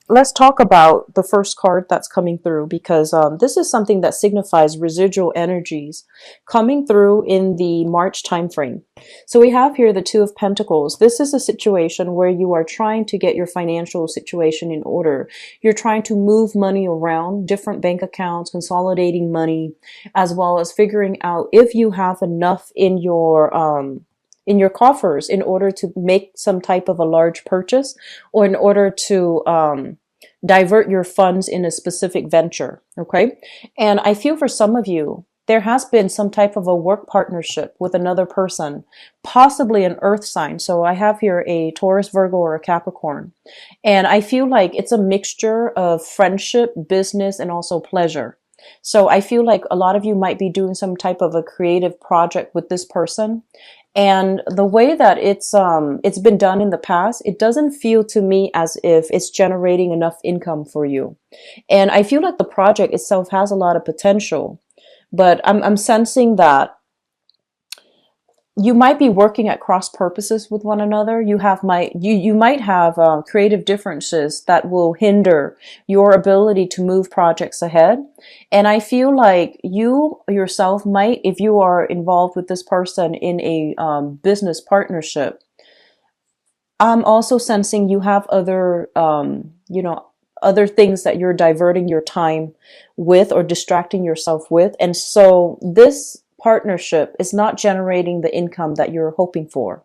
let's talk about the first card that's coming through, because this is something that signifies residual energies coming through in the March timeframe. So we have here the Two of Pentacles. This is a situation where you are trying to get your financial situation in order. You're trying to move money around different bank accounts, consolidating money, as well as figuring out if you have enough in your coffers in order to make some type of a large purchase, or in order to divert your funds in a specific venture. Okay. And I feel for some of you, there has been some type of a work partnership with another person, possibly an earth sign. So I have here a Taurus, Virgo, or a Capricorn. And I feel like it's a mixture of friendship, business, and also pleasure. So I feel like a lot of you might be doing some type of a creative project with this person. And the way that it's been done in the past, it doesn't feel to me as if it's generating enough income for you. And I feel like the project itself has a lot of potential, but I'm sensing that you might be working at cross purposes with one another. You might have creative differences that will hinder your ability to move projects ahead. And I feel like you yourself might, if you are involved with this person in a business partnership, I'm also sensing you have other other things that you're diverting your time with or distracting yourself with. And so this partnership is not generating the income that you're hoping for.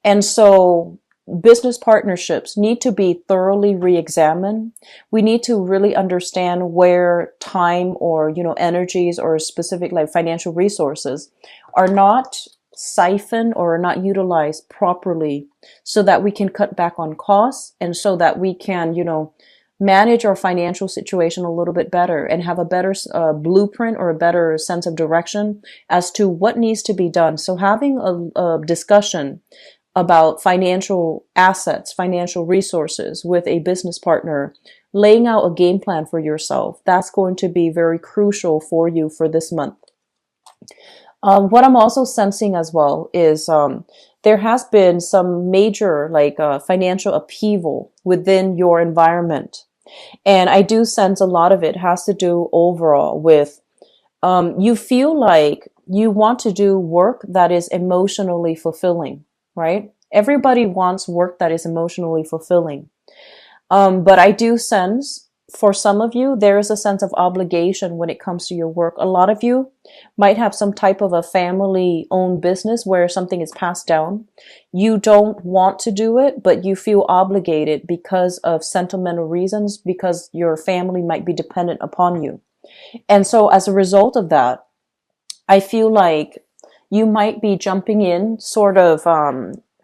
And so business partnerships need to be thoroughly re-examined. We need to really understand where time or, energies or specific like financial resources are not siphoned or are not utilized properly, so that we can cut back on costs, and so that we can, manage our financial situation a little bit better and have a better blueprint or a better sense of direction as to what needs to be done. So having a discussion about financial assets, financial resources with a business partner, laying out a game plan for yourself, that's going to be very crucial for you for this month. What I'm also sensing as well is there has been some major financial upheaval within your environment. And I do sense a lot of it has to do overall with you feel like you want to do work that is emotionally fulfilling, right? Everybody wants work that is emotionally fulfilling. But I do sense for some of you, there is a sense of obligation when it comes to your work. A lot of you might have some type of a family owned business where something is passed down. You don't want to do it, but you feel obligated because of sentimental reasons, because your family might be dependent upon you. And so as a result of that, I feel like you might be jumping in sort of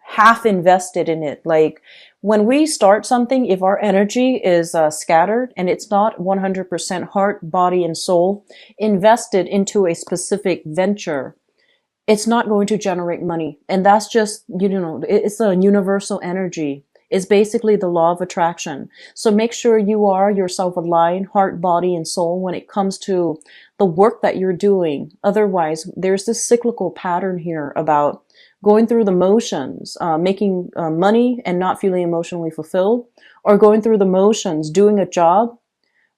half invested in it. Like when we start something, if our energy is scattered and it's not 100% heart, body, and soul invested into a specific venture, it's not going to generate money. And that's just, it's a universal energy. It's basically the law of attraction. So make sure you are yourself aligned, heart, body, and soul when it comes to the work that you're doing. Otherwise, there's this cyclical pattern here about going through the motions, making money and not feeling emotionally fulfilled, or going through the motions, doing a job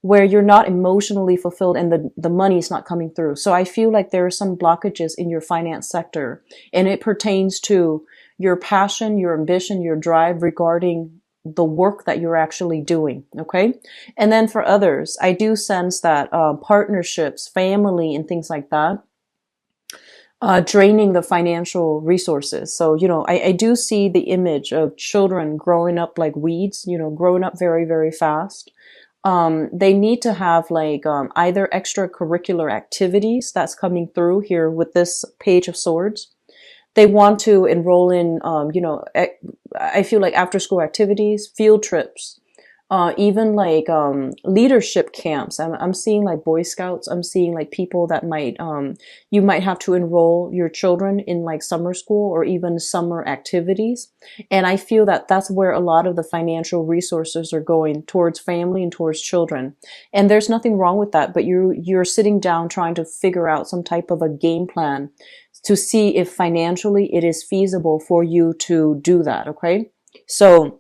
where you're not emotionally fulfilled and the money is not coming through. So I feel like there are some blockages in your finance sector, and it pertains to your passion, your ambition, your drive regarding the work that you're actually doing. Okay. And then for others, I do sense that partnerships, family, and things like that, draining the financial resources. So, I do see the image of children growing up like weeds, growing up very, very fast. They need to have either extracurricular activities that's coming through here with this Page of Swords. They want to enroll in, I feel like after school activities, field trips, even leadership camps. I'm seeing like Boy Scouts. I'm seeing like people that might, you might have to enroll your children in like summer school or even summer activities. And I feel that that's where a lot of the financial resources are going, towards family and towards children. And there's nothing wrong with that, but you're sitting down trying to figure out some type of a game plan to see if financially it is feasible for you to do that. Okay. So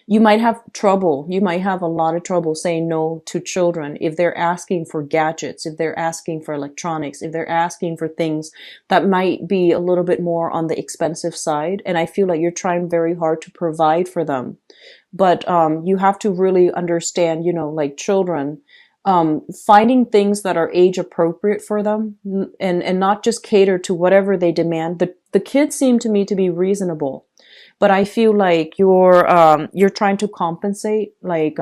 You might have trouble. You might have a lot of trouble saying no to children if they're asking for gadgets, if they're asking for electronics, if they're asking for things that might be a little bit more on the expensive side. And I feel like you're trying very hard to provide for them. But you have to really understand, like children, finding things that are age appropriate for them, and not just cater to whatever they demand. The kids seem to me to be reasonable, but I feel like you're trying to compensate. Like,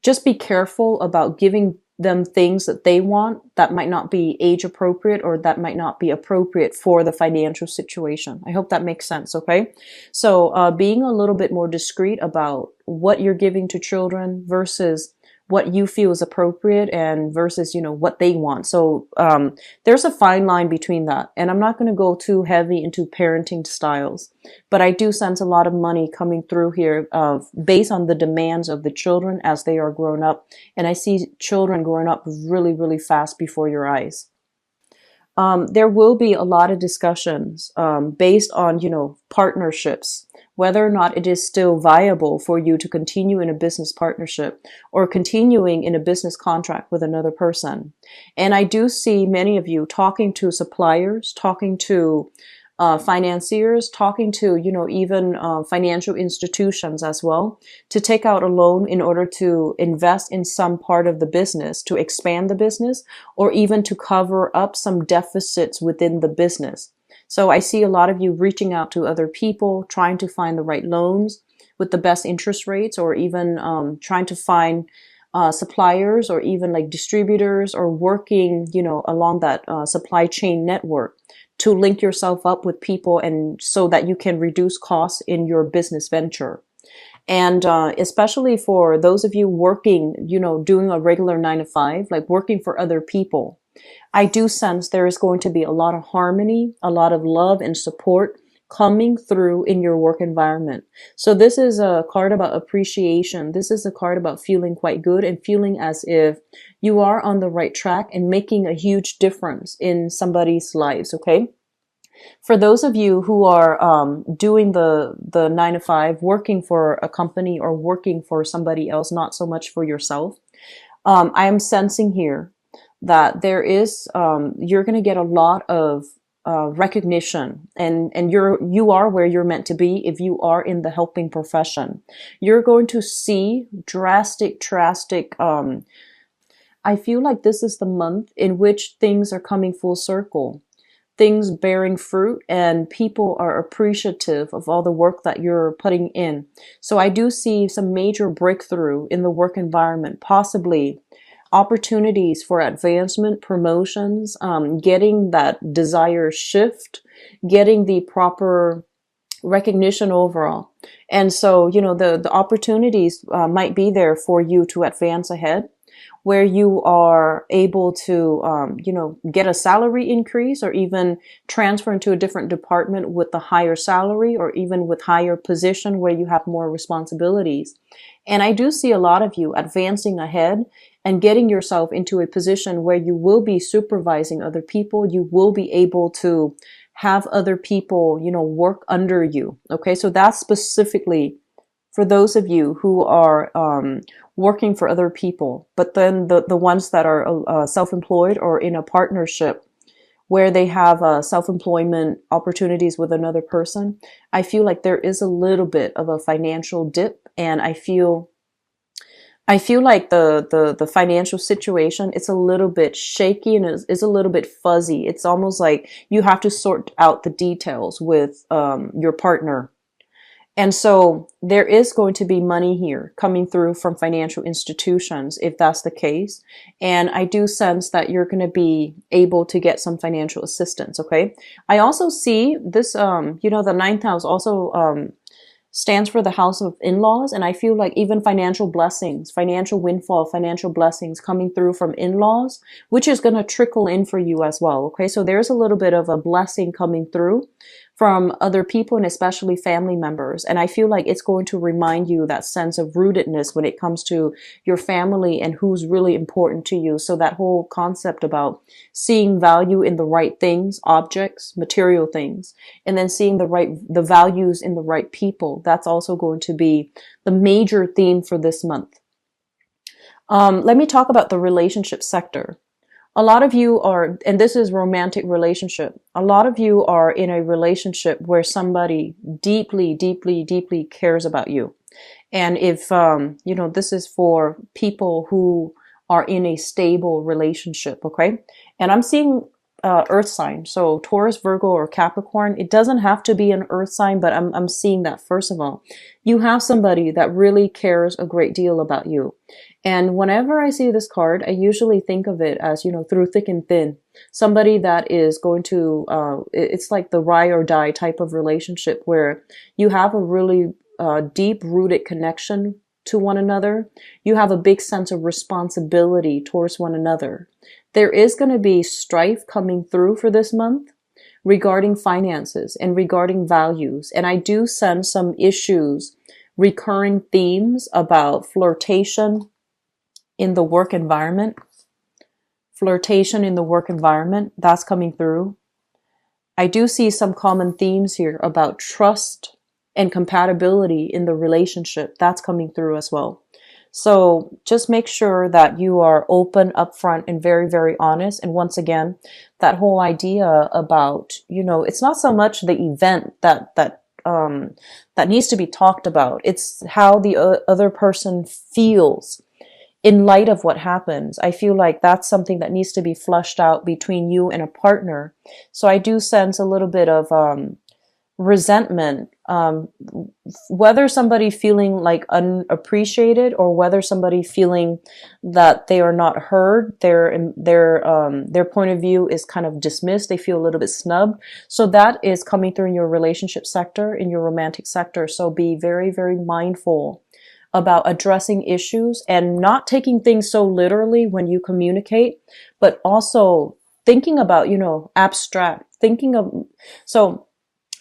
just be careful about giving them things that they want that might not be age appropriate or that might not be appropriate for the financial situation. I hope that makes sense. Okay. So, being a little bit more discreet about what you're giving to children versus what you feel is appropriate and versus, what they want. So, there's a fine line between that. And I'm not going to go too heavy into parenting styles, but I do sense a lot of money coming through here, based on the demands of the children as they are grown up. And I see children growing up really, really fast before your eyes. There will be a lot of discussions, based on, partnerships, whether or not it is still viable for you to continue in a business partnership or continuing in a business contract with another person. And I do see many of you talking to suppliers, talking to financiers, talking to, even financial institutions as well, to take out a loan in order to invest in some part of the business, to expand the business, or even to cover up some deficits within the business. So I see a lot of you reaching out to other people, trying to find the right loans with the best interest rates, or even trying to find suppliers or even like distributors, or working, along that supply chain network to link yourself up with people, and so that you can reduce costs in your business venture. And especially for those of you working, doing a regular 9 to 5, like working for other people, I do sense there is going to be a lot of harmony, a lot of love and support coming through in your work environment. So this is a card about appreciation. This is a card about feeling quite good and feeling as if you are on the right track and making a huge difference in somebody's lives. Okay. For those of you who are doing the 9 to 5, working for a company or working for somebody else, not so much for yourself, I am sensing here that there is you're going to get a lot of recognition, and you are where you're meant to be if you are in the helping profession. You're going to see drastic. I feel like this is the month in which things are coming full circle, things bearing fruit, and people are appreciative of all the work that you're putting in. So I do see some major breakthrough in the work environment, possibly opportunities for advancement, promotions, getting that desired shift, getting the proper recognition overall. And so, the opportunities might be there for you to advance ahead, where you are able to, get a salary increase, or even transfer into a different department with a higher salary, or even with higher position where you have more responsibilities. And I do see a lot of you advancing ahead and getting yourself into a position where you will be supervising other people. You will be able to have other people, work under you. Okay. So that's specifically for those of you who are working for other people, but then the ones that are self-employed or in a partnership where they have self-employment opportunities with another person, I feel like there is a little bit of a financial dip, and I feel like the financial situation, it's a little bit shaky and it's a little bit fuzzy. It's almost like you have to sort out the details with your partner. And so there is going to be money here coming through from financial institutions, if that's the case. And I do sense that you're going to be able to get some financial assistance. Okay. I also see this, the ninth house also, stands for the house of in-laws. And I feel like even financial blessings, financial windfall, financial blessings coming through from in-laws, which is going to trickle in for you as well. Okay. So there's a little bit of a blessing coming through from other people and especially family members. And I feel like it's going to remind you that sense of rootedness when it comes to your family and who's really important to you. So that whole concept about seeing value in the right things, objects, material things, and then seeing the values in the right people. That's also going to be the major theme for this month. Let me talk about the relationship sector. A lot of you are, and this is romantic relationship. A lot of you are in a relationship where somebody deeply, deeply, deeply cares about you. And if, this is for people who are in a stable relationship. Okay. And I'm seeing earth sign. So Taurus, Virgo, or Capricorn. It doesn't have to be an earth sign, but I'm seeing that first of all, you have somebody that really cares a great deal about you. And whenever I see this card, I usually think of it as, through thick and thin, somebody that is going to, it's like the ride or die type of relationship where you have a really deep rooted connection to one another. You have a big sense of responsibility towards one another. There is going to be strife coming through for this month regarding finances and regarding values. And I do sense some issues, recurring themes about flirtation in the work environment. Flirtation in the work environment, that's coming through. I do see some common themes here about trust and compatibility in the relationship. That's coming through as well. So just make sure that you are open, upfront, and very, very honest. And once again, that whole idea about, it's not so much the event that needs to be talked about. It's how the other person feels in light of what happens. I feel like that's something that needs to be flushed out between you and a partner. So I do sense a little bit of resentment, whether somebody feeling like unappreciated or whether somebody feeling that they are not heard, their point of view is kind of dismissed. They feel a little bit snubbed. So that is coming through in your relationship sector, in your romantic sector. So be very, very mindful about addressing issues and not taking things so literally when you communicate, but also thinking about, abstract,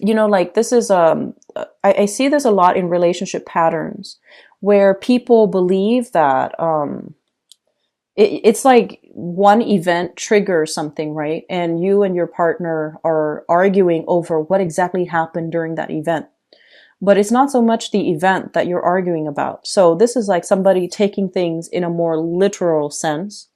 like this is, I see this a lot in relationship patterns where people believe that, it's like one event triggers something, right? And you and your partner are arguing over what exactly happened during that event. But it's not so much the event that you're arguing about. So this is like somebody taking things in a more literal sense.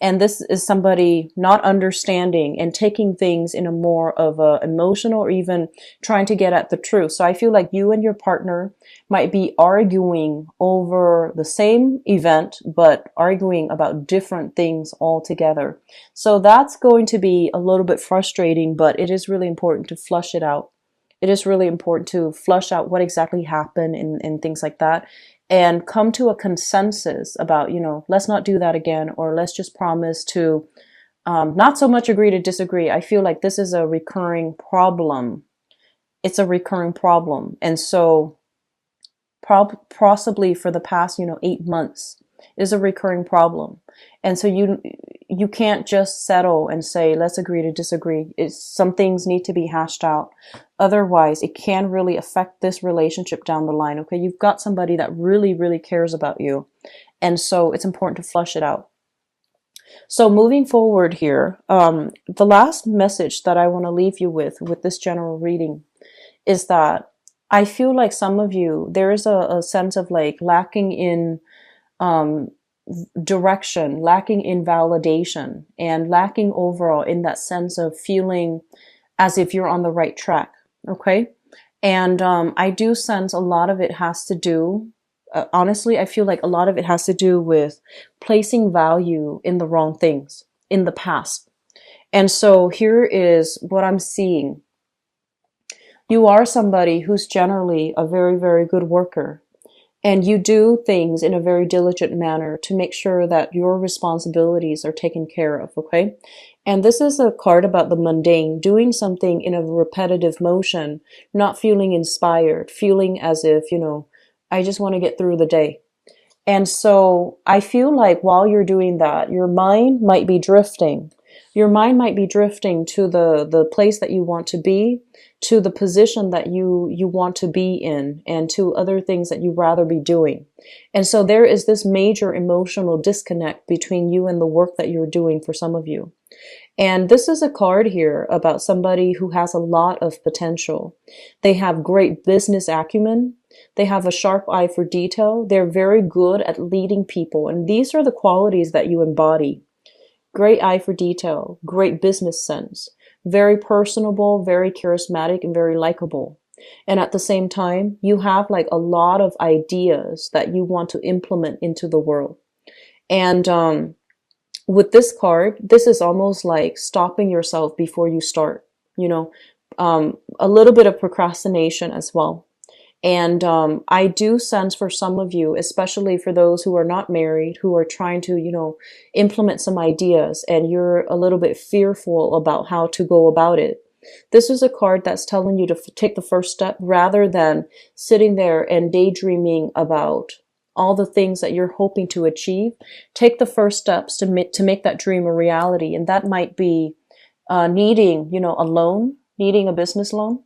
And this is somebody not understanding and taking things in a more of a emotional or even trying to get at the truth. So I feel like you and your partner might be arguing over the same event, but arguing about different things altogether. So that's going to be a little bit frustrating, but it is really important to flush it out. It is really important to flush out what exactly happened and things like that, and come to a consensus about, let's not do that again, or let's just promise to not so much agree to disagree. I feel like this is a recurring problem. It's a recurring problem. And so possibly for the past, 8 months is a recurring problem. And so you can't just settle and say, let's agree to disagree. Some things need to be hashed out. Otherwise, it can really affect this relationship down the line. Okay, you've got somebody that really, really cares about you. And so it's important to flush it out. So moving forward here, the last message that I want to leave you with this general reading is that I feel like some of you, there is a sense of like lacking in direction, lacking in validation, and lacking overall in that sense of feeling as if you're on the right track. Okay. And I do sense a lot of it has to do, honestly, I feel like a lot of it has to do with placing value in the wrong things in the past. And so here is what I'm seeing. You are somebody who's generally a very, very good worker. And you do things in a very diligent manner to make sure that your responsibilities are taken care of, okay? And this is a card about the mundane, doing something in a repetitive motion, not feeling inspired, feeling as if, I just want to get through the day. And so I feel like while you're doing that, your mind might be drifting. Your mind might be drifting to the place that you want to be, to the position that you want to be in, and to other things that you'd rather be doing. And so there is this major emotional disconnect between you and the work that you're doing for some of you. And this is a card here about somebody who has a lot of potential. They have great business acumen. They have a sharp eye for detail. They're very good at leading people. And these are the qualities that you embody. Great eye for detail, great business sense, very personable, very charismatic, and very likable. And at the same time, you have like a lot of ideas that you want to implement into the world. And with this card, this is almost like stopping yourself before you start, you know, a little bit of procrastination as well. And I do sense for some of you, especially for those who are not married, who are trying to, implement some ideas and you're a little bit fearful about how to go about it. This is a card that's telling you to take the first step rather than sitting there and daydreaming about all the things that you're hoping to achieve. Take the first steps to make that dream a reality. And that might be needing, a loan, needing a business loan,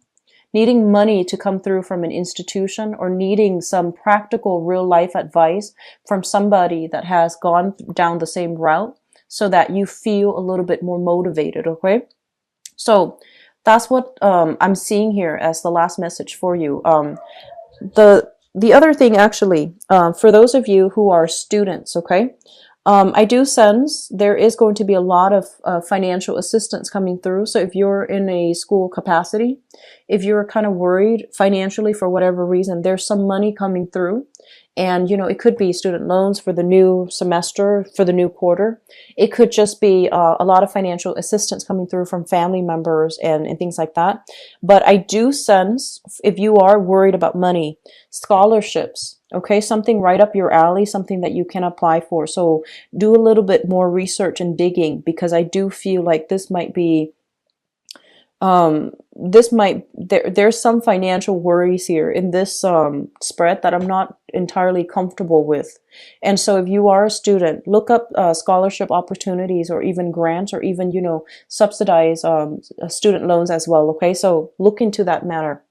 needing money to come through from an institution, or needing some practical real life advice from somebody that has gone down the same route so that you feel a little bit more motivated. Okay. So that's what I'm seeing here as the last message for you. The other thing actually, for those of you who are students, okay, I do sense there is going to be a lot of financial assistance coming through. So if you're in a school capacity, if you're kind of worried financially for whatever reason, there's some money coming through. And, it could be student loans for the new semester, for the new quarter. It could just be a lot of financial assistance coming through from family members and things like that. But I do sense, if you are worried about money, scholarships, okay, something right up your alley, something that you can apply for. So do a little bit more research and digging, because I do feel like this might be there's some financial worries here in this spread that I'm not entirely comfortable with. And so if you are a student, look up scholarship opportunities, or even grants, or even, subsidize student loans as well. Okay, so look into that matter.